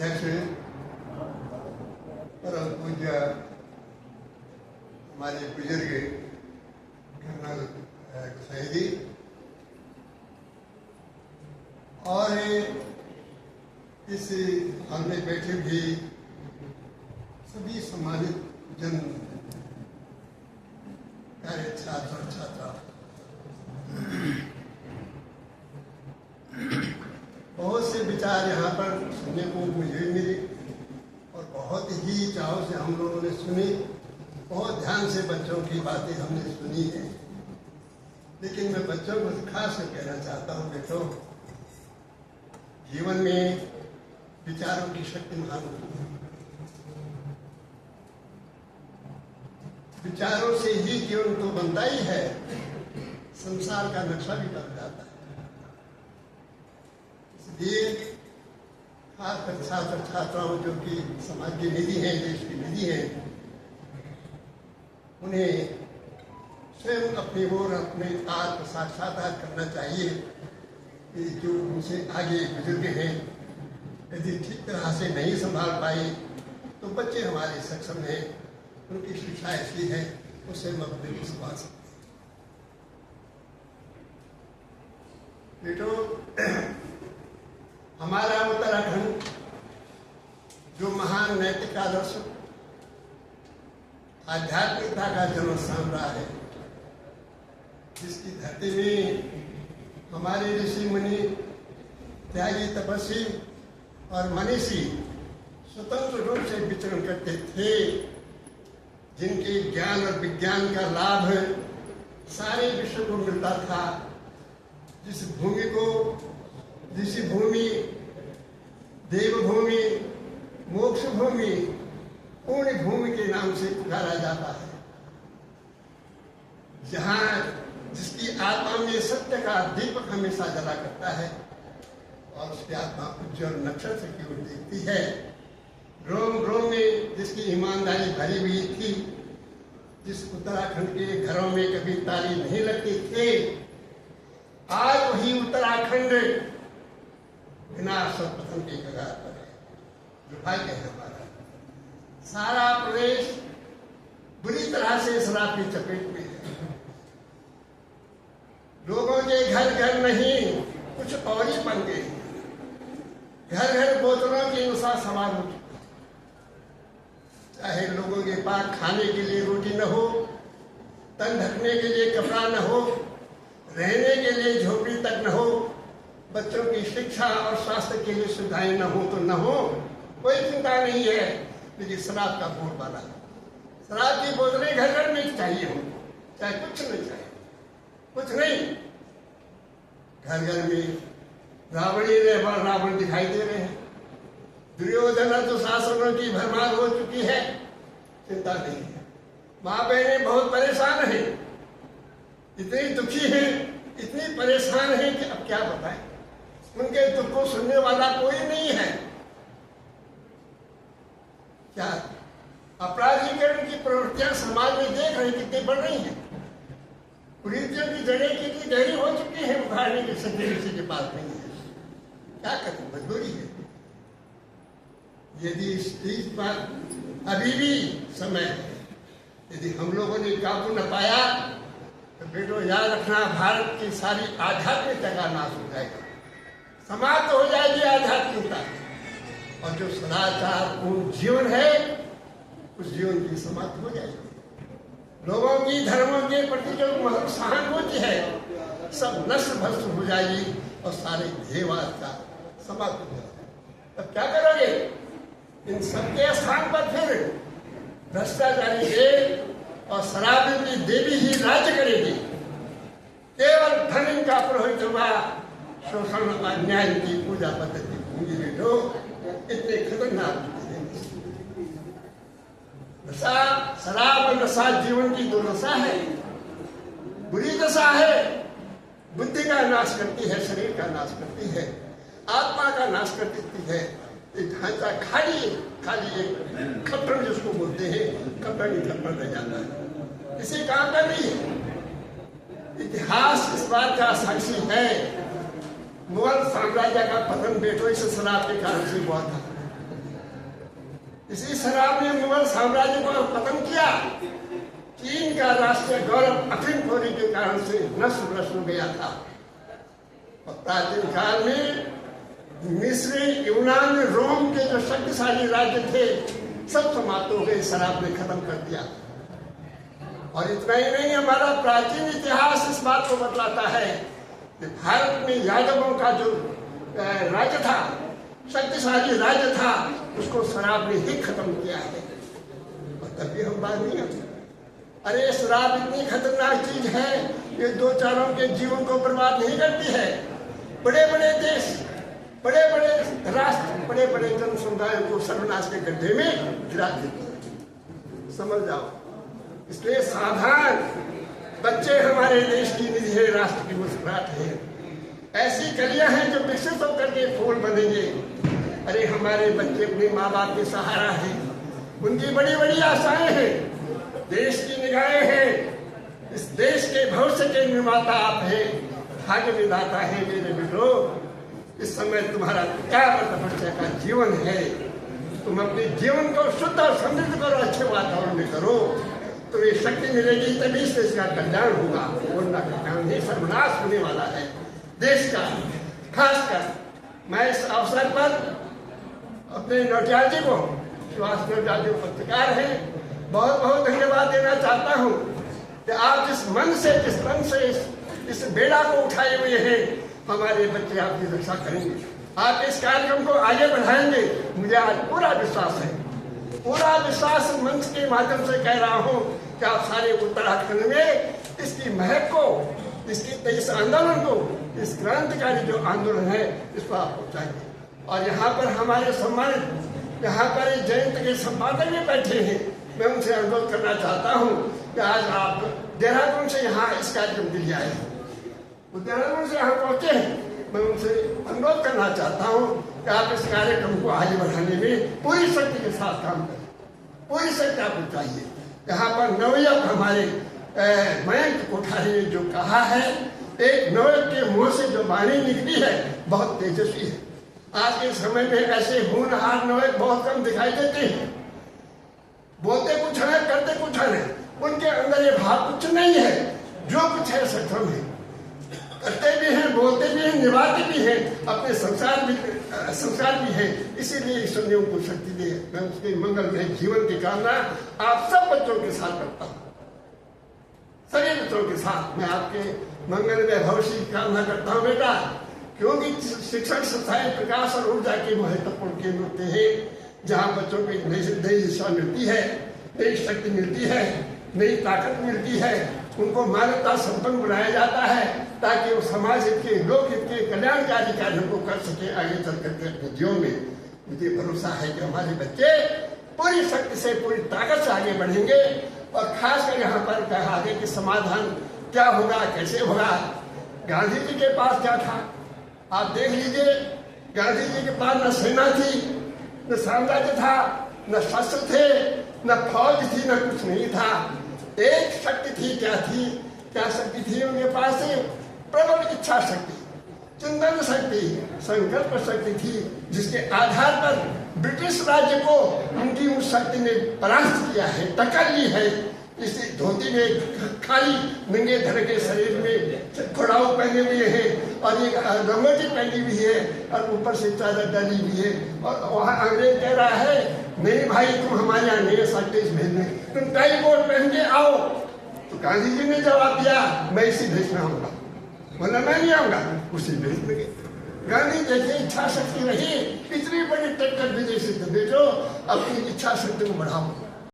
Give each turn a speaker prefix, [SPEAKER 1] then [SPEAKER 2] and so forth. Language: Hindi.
[SPEAKER 1] अध्यक्ष परम पूज्य हमारे बुजुर्ग कर्नल शहीदी और इस हॉल में बैठे भी सभी सम्मानित जन प्यारे छात्र और छात्रा, बहुत से विचार यहाँ पर सुनने को मुझे मिले और बहुत ही चाव से हम लोगों ने सुनी। बहुत ध्यान से बच्चों की बातें हमने सुनी है, लेकिन मैं बच्चों को खास कर कहना चाहता हूँ, बेटो, जीवन में विचारों की शक्ति महान होती है। विचारों से ही जीवन तो बनता ही है, संसार का नक्शा भी बन जाता है। इसलिए खासकर छात्र छात्राओं जो कि समाज की निधि है, देश की निधि है, उन्हें स्वयं अपनी ओर अपने आत्म साक्षात्कार करना चाहिए कि जो उनसे आगे बुजुर्ग हैं यदि ठीक तरह से नहीं संभाल पाए तो बच्चे हमारे सक्षम हैं, उनकी शिक्षा ऐसी है उससे हम अपने को संभाल सकते हैं। बेटो, हमारा उत्तराखंड जो महान नैतिक आदर्श आध्यात्मिकता का जन्म स्थान रहा है, जिसकी धरती में हमारे ऋषि मुनि, त्यागी, तपस्वी और मनीषी स्वतंत्र रूप से विचरण करते थे, जिनके ज्ञान और विज्ञान का लाभ सारे विश्व को मिलता था, जिस भूमि को ऋषि भूमि, देवभूमि, मोक्ष भूमि, पूर्ण भूमि के नाम से पुकारा जाता है, जहाँ जिसकी आत्मा में सत्य का दीपक हमेशा जला करता है और उसकी आत्मा उज्जवल नक्षत्र की ओर देखती है। रोम रोम में जिसकी ईमानदारी भरी हुई थी, जिस उत्तराखंड के घरों में कभी ताली नहीं लगती थे, आज वही उत्तराखंड विनाश और पतन के कगार पर है। दुर्भाग्य है हमारा, सारा प्रदेश बुरी तरह से शराब की चपेट में है। लोगों के घर घर नहीं कुछ और ही बन गए, घर घर बोतलों की नशा सवार हो चुकी। चाहे लोगों के पास खाने के लिए रोटी न हो, तन ढकने के लिए कपड़ा न हो, रहने के लिए झोपड़ी तक न हो, बच्चों की शिक्षा और स्वास्थ्य के लिए सुविधाएं न हो तो न हो, कोई चिंता नहीं है। लेकिन शराब का बोलबाला, शराब की बोतलें घर घर में चाहिए हो, चाहे कुछ नहीं चाहिए, कुछ नहीं। घर घर में रावणी रावण दिखाई दे रहे हैं, दुर्योधन तो शासनों की भरमार हो चुकी है, चिंता नहीं है। माँ बहनें बहुत परेशान हैं, इतनी दुखी हैं, इतनी परेशान हैं कि अब क्या बताएं। उनके दुख को सुनने वाला कोई नहीं है। क्या अपराधीकरण की प्रवृत्तियां समाज में देख रहे कितनी बढ़ रही हैं। कुरीतियों की जड़ें कितनी गहरी हो चुकी है, उखाड़ने की शक्ति किसी के पास नहीं है। क्या करें, मजबूरी है। यदि इस पर अभी भी समय है, यदि हम लोगों ने काबू न पाया तो बेटो याद रखना, भारत की सारी आध्यात्मिकता का नाश हो जाएगा, समाप्त हो जाएगी आध्यात्मिकता, और जो सदाचार पूर्ण जीवन है उस जीवन की समाप्त हो जाएगी। लोगों की धर्मों के प्रति जो सहानुभूति है सब नष्ट भ्रष्ट हो जाएगी और सारे ध्येयवाद का समाप्त हो जाएगा। तब क्या करोगे? इन सबके स्थान पर फिर भ्रष्टाचारी देव और शराबी की देवी ही राज्य करेगी। केवल धन इनका पुरोहित हुआ, शोषण अन्याय की पूजा पद्धति होंगी। बेटो, इतने खतरनाक नशा, शराब और नशा जीवन की दुर्दशा है, बुरी दशा है। बुद्धि का नाश करती है, शरीर का नाश करती है, आत्मा का नाश कर देती है। एक ढांचा खाली एक खप्पड़ जिसको बोलते हैं, खप्पड़ ही खप्पड़ रह जाता है, इसे काम कर रही है। इतिहास इस बात का साक्षी है, मुगल साम्राज्य का पतन बेटो इस शराब के कारण से हुआ था। इसी शराब ने मुगल साम्राज्य को खत्म किया। चीन का राष्ट्रीय गौरव अफीमखोरी के कारण से नष्ट भ्रष्ट हो गया था। और प्राचीन काल में मिस्र, यूनान, रोम के जो शक्तिशाली राज्य थे सब समाप्त हो गए, शराब ने खत्म कर दिया। और इतना ही नहीं, हमारा प्राचीन इतिहास इस बात को बतलाता है कि भारत में यादवों का जो राज्य था, शक्तिशाली राज्य था, उसको शराब ने ही खत्म किया है। और तभी हम बात नहीं आते। अरे शराब इतनी खतरनाक चीज है, ये दो चारों के जीवन को बर्बाद नहीं करती है। बड़े बड़े देश, बड़े बड़े राष्ट्र, बड़े बड़े जन समुदायों को सर्वनाश के गड्ढे में गिरा देती है। समझ जाओ। इसलिए सावधान, बच्चे हमारे देश की निधि है, राष्ट्र की मुस्कुराहट है। ऐसी कलियां हैं जो विकसित होकर के फूल बनेंगे। अरे हमारे बच्चे अपने माँ बाप के सहारा है, उनकी बड़ी बड़ी आशाएं हैं, देश की निगाहें हैं। इस देश के भविष्य के निर्माता आप हैं, भाग्य विधाता है। मेरे बेटो, इस समय तुम्हारा त्याग तपस्या का जीवन है। तुम अपने जीवन को शुद्ध और समृद्ध करो, अच्छे वातावरण में करो, तो ये शक्ति मिलेगी, तभी इस देश का कल्याण होगा। वरना कल्याण नहीं, सर्वनाश होने वाला है देश का। खासकर मैं इस अवसर पर अपने नौटियाल जी को, सुभाष नौटियाल जी पत्रकार हैं, बहुत बहुत धन्यवाद देना चाहता हूँ कि आप जिस मन से, जिस तन से इस बेड़ा को उठाए हुए हैं, हमारे बच्चे आपकी रक्षा करेंगे, आप इस कार्यक्रम को आगे बढ़ाएंगे। मुझे आज पूरा विश्वास है, पूरा विश्वास मंच के माध्यम से कह रहा हूँ कि आप सारे उत्तराखंड में इसकी महक को, इस आंदोलन को, इस क्रांतिकारी जो आंदोलन है, इसको आप पहुँचाएंगे। और यहाँ पर हमारे सम्मानित, यहाँ पर जयंत के संपादक भी बैठे हैं। मैं उनसे अनुरोध करना चाहता हूँ कि आज आप देहरादून से यहाँ इस कार्यक्रम के लिए आए, वो देहरादून से यहाँ पहुँचे हैं। मैं उनसे अनुरोध करना चाहता हूँ कि आप इस कार्यक्रम को आगे बढ़ाने में पूरी शक्ति के साथ काम करें, पूरी शक्ति आपको चाहिए। यहाँ पर नवयुवक हमारे मयंक कोठारी ने जो कहा है, एक नवयुवक के मुंह से जो वाणी निकली है बहुत तेजस्वी है। आज के समय में ऐसे होनहार नवयुवक बहुत कम दिखाई देते हैं। बोलते कुछ है, करते कुछ है, उनके अंदर ये भाव कुछ नहीं है। जो कुछ है सक्षम है, करते भी हैं, बोलते भी हैं, निभाते भी हैं, अपने संस्कार भी है। इसीलिए ईश्वर ने उनको शक्ति दी है। मैं उसके मंगलमय जीवन की कामना आप सब बच्चों के साथ करता हूँ, सभी बच्चों के साथ मैं आपके मंगलमय भविष्य की कामना करता हूँ बेटा। क्योंकि शिक्षण संस्थाएं प्रकाश और ऊर्जा के महत्वपूर्ण केंद्र होते हैं, जहाँ बच्चों को एक नई दिशा मिलती है, नई शक्ति मिलती है, नई ताकत मिलती है। उनको मानवता संपन्न बनाया जाता है ताकि वो समाज हित के, लोक हित के, कल्याणकारी कार्यों को कर सके आगे चल करके अपने जीवन में। मुझे भरोसा है कि हमारे बच्चे पूरी शक्ति से, पूरी ताकत से आगे बढ़ेंगे। और खासकर यहाँ पर कहा आगे कि समाधान क्या होगा, कैसे होगा। गांधी जी के पास क्या था आप देख लीजिए। गांधी जी के पास न सेना थी, न साम्राज्य था, न शस्त्र थे, न फौज थी, न कुछ नहीं था। एक शक्ति थी। क्या थी? क्या शक्ति थी उनके पास? प्रबल इच्छा शक्ति, चिंतन शक्ति, संकल्प शक्ति थी, जिसके आधार पर ब्रिटिश राज्य को उनकी उस शक्ति ने परास्त किया है, टक्कर ली है। इसी धोती में खाली नंगे धड़ के शरीर में खड़ाऊ पहने हुए हैं और एक रंगोटी पहनी हुई है और ऊपर से चादर डाली हुई है। और वहाँ अंग्रेज कह रहा है नहीं भाई तुम हमारे यहाँ नहीं सकते इस भेज में, तुम टाई कोट पहन के आओ। तो गांधी जी ने जवाब दिया मैं इसी भेज में आऊंगा, बोला मैं नहीं आऊंगा, उसी भेज में गए। गांधी जैसे इच्छा शक्ति रही, इतनी बड़ी टक्कर विदेशी तो बेचो, अपनी इच्छा शक्ति को बढ़ाओ।